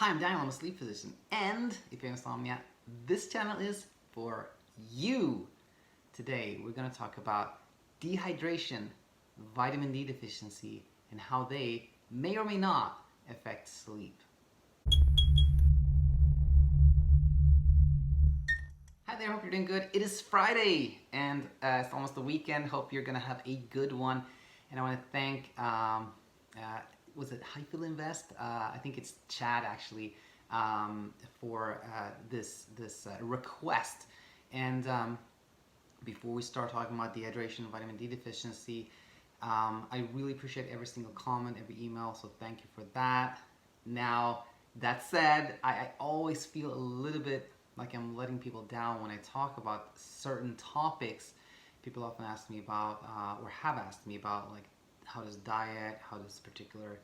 Hi, I'm Daniel, I'm a sleep physician, and if you have insomnia, this channel is for you. Today, we're going to talk about dehydration, vitamin D deficiency, and how they may or may not affect sleep. Hi there, hope you're doing good. It is Friday, and it's almost the weekend. Hope you're going to have a good one. And I want to thank, was it Highfield Invest? I think it's Chad actually, for this request. And before we start talking about dehydration and vitamin D deficiency, I really appreciate every single comment, every email, so thank you for that. Now, that said, I always feel a little bit like I'm letting people down when I talk about certain topics. People often ask me about, or have asked me about, like, how does diet, how does particular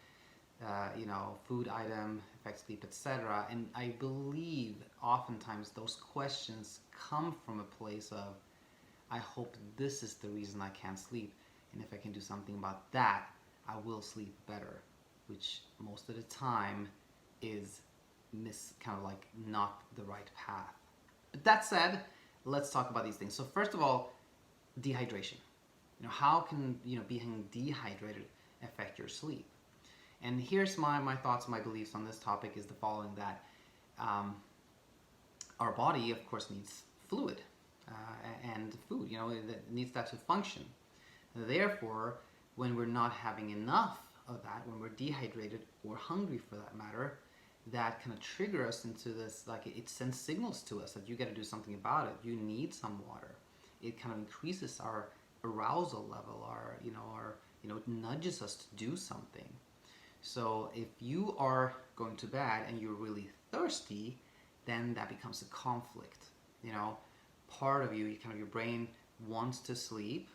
food item affect sleep, etc. And I believe oftentimes those questions come from a place of, I hope this is the reason I can't sleep, and if I can do something about that, I will sleep better, which most of the time is kind of like not the right path. But that said, let's talk about these things. So first of all, dehydration. How can being dehydrated affect your sleep? And here's my thoughts, my beliefs on this topic is the following: that our body, of course, needs fluid and food. It needs that to function. Therefore, when we're not having enough of that, when we're dehydrated or hungry for that matter, that kind of trigger us into this, like it sends signals to us that you got to do something about it. You need some water. It kind of increases our arousal level, it nudges us to do something. So if you are going to bed and you're really thirsty, then that becomes a conflict. Part of you your brain wants to sleep,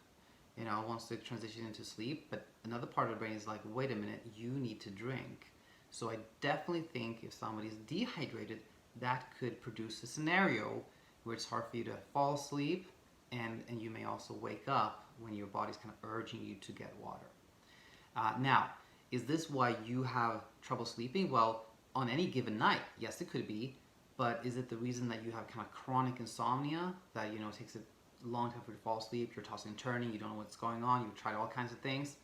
wants to transition into sleep, but another part of the brain is like, wait a minute, you need to drink. So I definitely think if somebody's dehydrated, that could produce a scenario where it's hard for you to fall asleep, and you may also wake up when your body's kind of urging you to get water. Now, is this why you have trouble sleeping? Well, on any given night, yes, it could be, but is it the reason that you have kind of chronic insomnia, that it takes a long time for you to fall asleep, you're tossing and turning, you don't know what's going on, you've tried all kinds of things?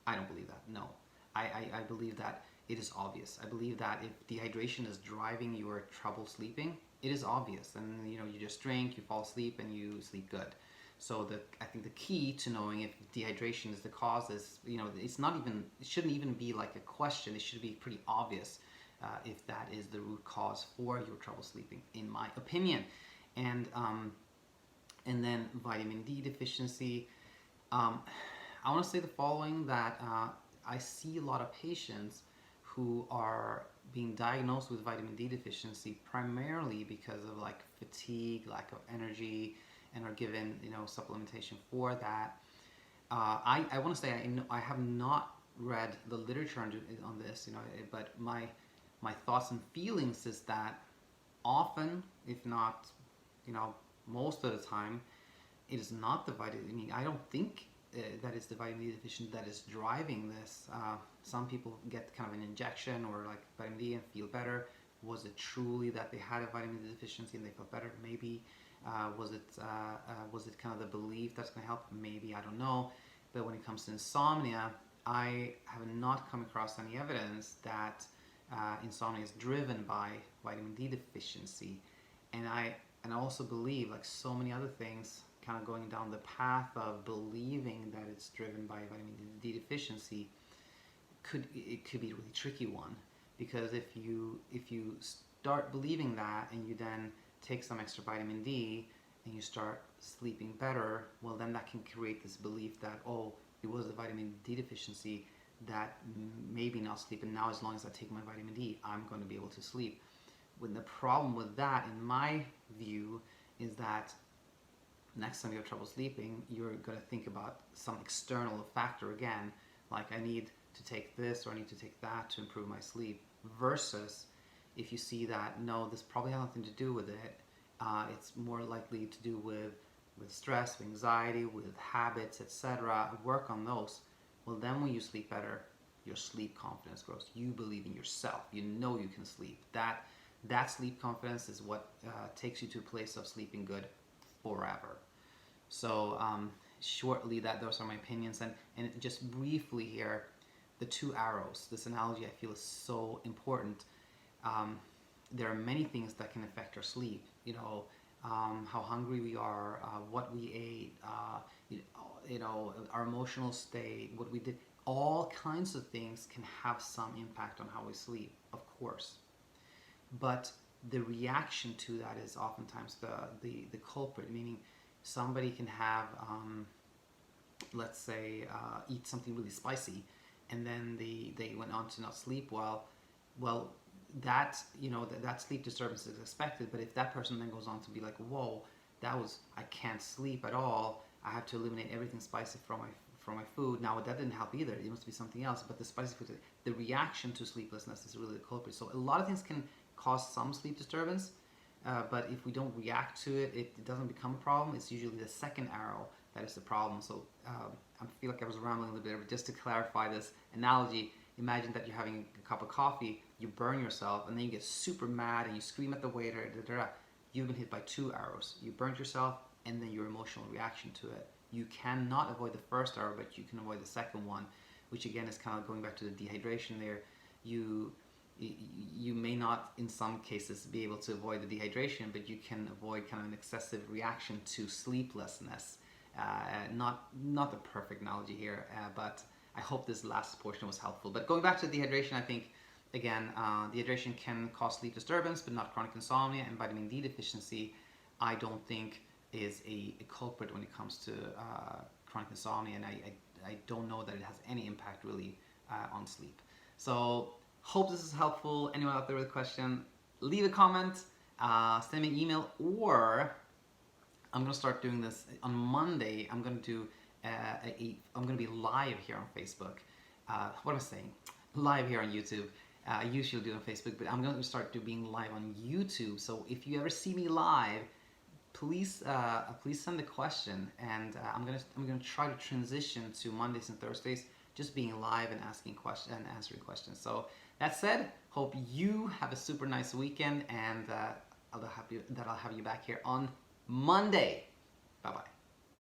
I don't believe that, no. I believe that it is obvious. I believe that if dehydration is driving your trouble sleeping, it is obvious. And you just drink, you fall asleep, and you sleep good. So I think the key to knowing if dehydration is the cause is, it shouldn't even be like a question. It should be pretty obvious if that is the root cause for your trouble sleeping, in my opinion. And then vitamin D deficiency. I want to say the following, that I see a lot of patients who are being diagnosed with vitamin D deficiency primarily because of like fatigue, lack of energy, and are given supplementation for that. I want to say I have not read the literature on this, but my thoughts and feelings is that often, if not most of the time, it is not the vitamin. I mean, I don't think that is the vitamin D deficiency that is driving this. Some people get kind of an injection or like vitamin D and feel better. Was it truly that they had a vitamin D deficiency and they felt better? Maybe. Was it kind of the belief that's going to help? Maybe, I don't know. But when it comes to insomnia, I have not come across any evidence that insomnia is driven by vitamin D deficiency. And I also believe, like so many other things, kind of going down the path of believing that it's driven by vitamin D deficiency could be a really tricky one, because if you start believing that and you then take some extra vitamin D and you start sleeping better, well, then that can create this belief that, oh, it was a vitamin D deficiency that made me not sleep, and now as long as I take my vitamin D, I'm going to be able to sleep. When the problem with that, in my view, is that next time you have trouble sleeping, you're going to think about some external factor again, like I need to take this or I need to take that to improve my sleep, versus if you see that, no, this probably has nothing to do with it, it's more likely to do with stress, with anxiety, with habits, etc., work on those, well, then when you sleep better, your sleep confidence grows. You believe in yourself. You know you can sleep. That sleep confidence is what takes you to a place of sleeping good forever. So shortly, those are my opinions. And just briefly here, the two arrows. This analogy I feel is so important. There are many things that can affect our sleep. How hungry we are, what we ate, our emotional state, what we did. All kinds of things can have some impact on how we sleep, of course. But the reaction to that is oftentimes the culprit, meaning somebody can have, let's say, eat something really spicy, and then they went on to not sleep well. Well, that sleep disturbance is expected, but if that person then goes on to be like, whoa, I can't sleep at all, I have to eliminate everything spicy from my food. Now that didn't help either. It must be something else. But the spicy food, the reaction to sleeplessness is really the culprit. So a lot of things can cause some sleep disturbance, but if we don't react to it, it doesn't become a problem. It's usually the second arrow that is the problem. So I feel like I was rambling a little bit, but just to clarify this analogy, imagine that you're having a cup of coffee, you burn yourself, and then you get super mad and you scream at the waiter. You've been hit by two arrows. You burnt yourself, and then your emotional reaction to it. You cannot avoid the first arrow, but you can avoid the second one, which again is kind of going back to the dehydration there. You may not, in some cases, be able to avoid the dehydration, but you can avoid kind of an excessive reaction to sleeplessness. Not the perfect analogy here, but I hope this last portion was helpful. But going back to dehydration, I think, again, dehydration can cause sleep disturbance, but not chronic insomnia. And vitamin D deficiency, I don't think is a culprit when it comes to chronic insomnia, and I don't know that it has any impact really on sleep. So hope this is helpful. Anyone out there with a question, leave a comment, send me an email, or I'm gonna start doing this on Monday. I'm gonna do I'm gonna be live here on Facebook. What am I saying? Live here on YouTube. I usually do it on Facebook, but I'm gonna start being live on YouTube. So if you ever see me live, please send a question, and I'm gonna try to transition to Mondays and Thursdays, just being live and asking questions and answering questions. So that said, hope you have a super nice weekend, and I'll have you back here on Monday. Bye bye.